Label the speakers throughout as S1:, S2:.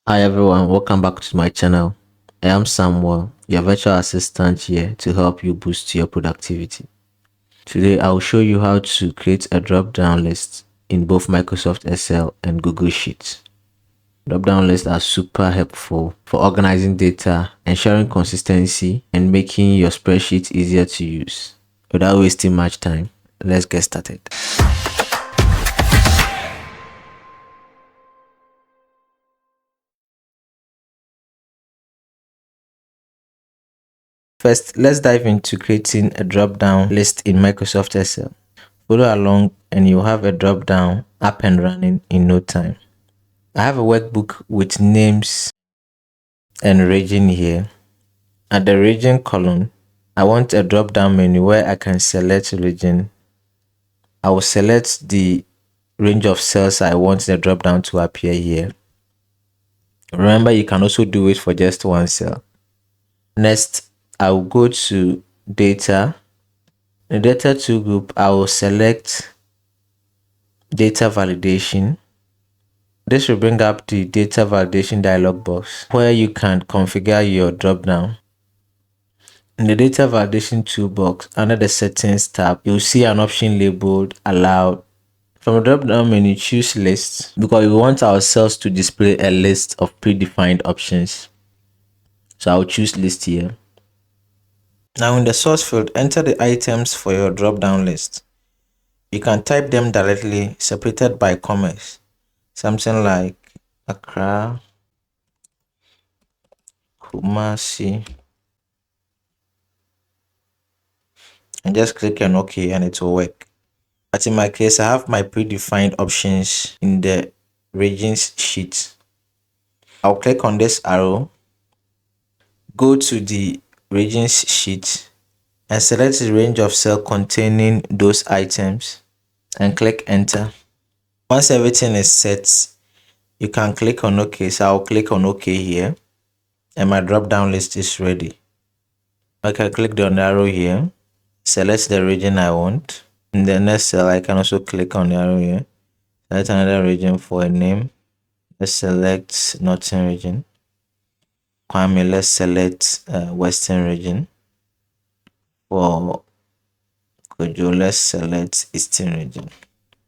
S1: Hi everyone, welcome back to my channel. I am Samuel, your virtual assistant here to help you boost your productivity. Today I will show you how to create a drop-down list in both Microsoft Excel and Google Sheets. Drop-down lists are super helpful for organizing data, ensuring consistency, and making your spreadsheet easier to use. Without wasting much time, let's get started. First, let's dive into creating a drop-down list in Microsoft Excel. Follow along and you'll have a drop-down up and running in no time. I have a workbook with names and region here. At the region column, I want a drop-down menu where I can select region. I will select the range of cells I want the drop-down to appear here. Remember, you can also do it for just one cell. Next, I will go to data. In the data 2 group, I will select data validation. This will bring up the data validation dialog box where you can configure your dropdown. In the data validation toolbox, under the settings tab, you'll see an option labeled allowed. From the drop-down menu, choose list because we want our cells to display a list of predefined options. So I'll choose list here. Now in the source field, enter the items for your drop-down list. You can type them directly, separated by commas. Something like Accra, Kumasi, and just click on OK and it will work. But in my case, I have my predefined options in the regions sheet. I'll click on this arrow, go to the regions sheet and select the range of cell containing those items and click enter. Once everything is set, you can click on OK. So I'll click on OK here and my drop down list is ready. I can click on the arrow here, select the region I want. In the next cell, I can also click on the arrow here, select another region for a name. Let's select Northern region. Kwame, let's select Western region. For Kojo, let's select Eastern region.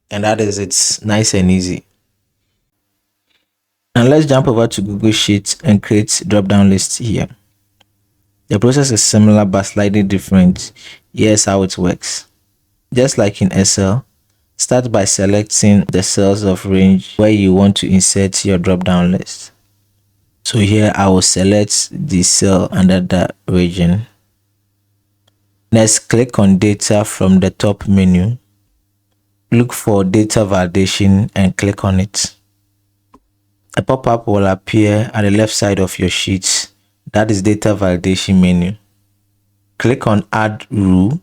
S1: And that is it. Nice and easy. Now let's jump over to Google Sheets and create drop-down list here. The process is similar but slightly different. Here's how it works. Just like in Excel, start by selecting the cells of range where you want to insert your drop-down list. So here I will select the cell under that region. Next, click on data from the top menu. Look for data validation and click on it. A pop-up will appear at the left side of your sheet. That is data validation menu. Click on add rule.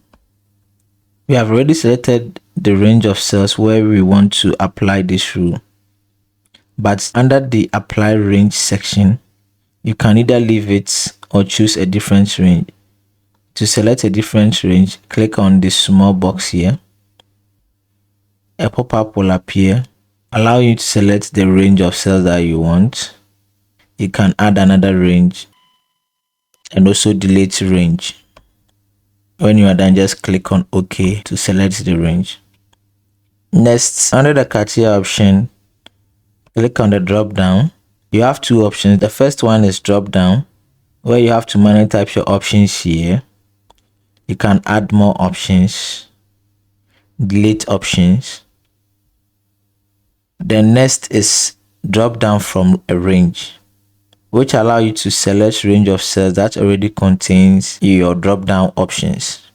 S1: We have already selected the range of cells where we want to apply this rule. But under the apply range section, you can either leave it or choose a different range. To select a different range, click on the small box here. A pop-up will appear, allow you to select the range of cells that you want. You can add another range and also delete range. When you are done, just click on OK to select the range. Next, under the criteria option, click on the drop down. You have two options. The first one is drop down, where you have to manually type your options here. You can add more options, delete options. The next is drop down from a range, which allow you to select range of cells that already contains your drop down options.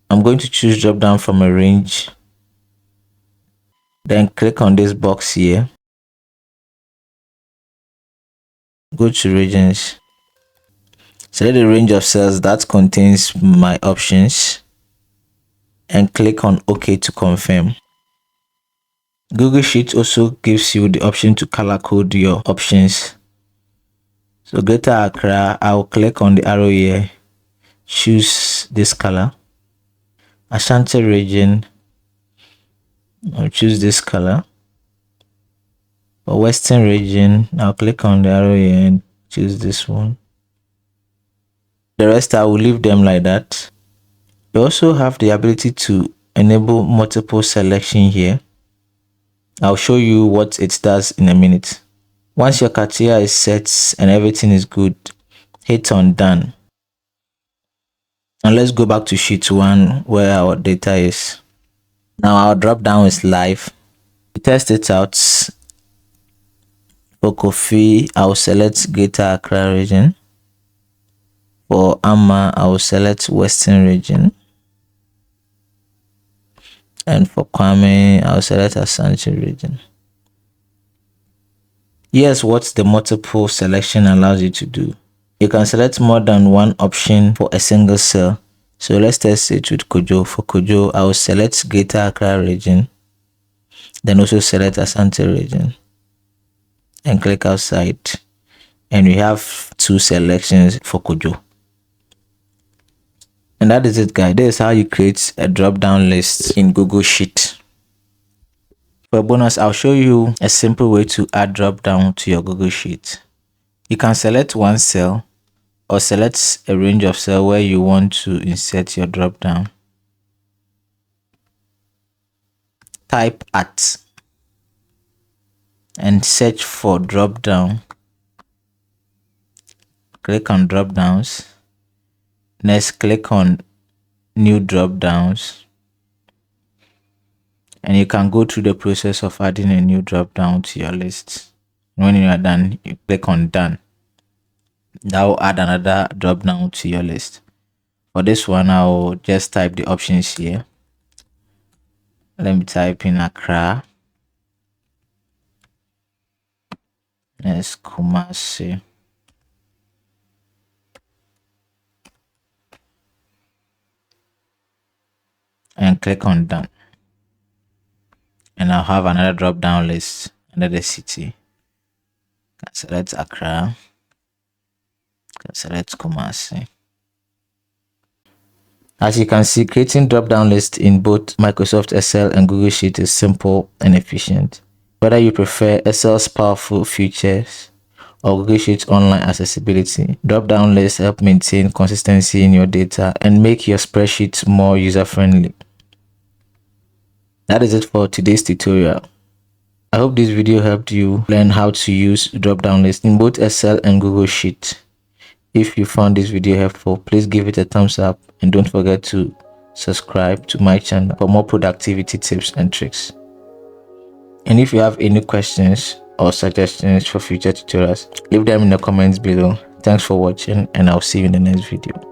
S1: I'm going to choose drop down from a range. Then click on this box here. Go to regions. Select the range of cells that contains my options and click on OK to confirm. Google Sheets also gives you the option to color code your options. So Greater Accra, I'll click on the arrow here, choose this color. Ashanti region, I'll choose this color. For Western region, I'll click on the arrow here and choose this one. The rest I will leave them like that. You also have the ability to enable multiple selection here. I'll show you what it does in a minute. Once your criteria is set and everything is good, hit on done. And let's go back to sheet 1 where our data is. Now our drop down is live. To test it out, for coffee, I'll select Greater Accra region. For Amma, I will select Western region. And for Kwame, I'll select Ashanti region. Here's what the multiple selection allows you to do. You can select more than one option for a single cell. So let's test it with Kojo. For Kojo, I will select Greater Accra region. Then also select Ashanti region. And click outside. And we have 2 selections for Kojo. And that is it, guys. This is how you create a drop-down list in Google Sheet. For a bonus, I'll show you a simple way to add drop-down to your Google Sheet. You can select one cell or select a range of cells where you want to insert your drop-down. Type at and search for drop-down. Click on drop-downs. Next, click on new drop-downs. And you can go through the process of adding a new drop-down to your list. When you are done, you click on done. That will add another drop-down to your list. For this one, I'll just type the options here. Let me type in Accra. Next, Kumasi. And click on done. And I'll have another drop down list under the city. Select Accra. Select Kumasi. As you can see, creating drop down lists in both Microsoft Excel and Google Sheet is simple and efficient. Whether you prefer Excel's powerful features or Google Sheet's online accessibility, drop down lists help maintain consistency in your data and make your spreadsheet more user friendly. That is it for today's tutorial. I hope this video helped you learn how to use drop-down lists in both Excel and Google Sheet. If you found this video helpful, please give it a thumbs up and don't forget to subscribe to my channel for more productivity tips and tricks. And if you have any questions or suggestions for future tutorials, leave them in the comments below. Thanks for watching and I'll see you in the next video.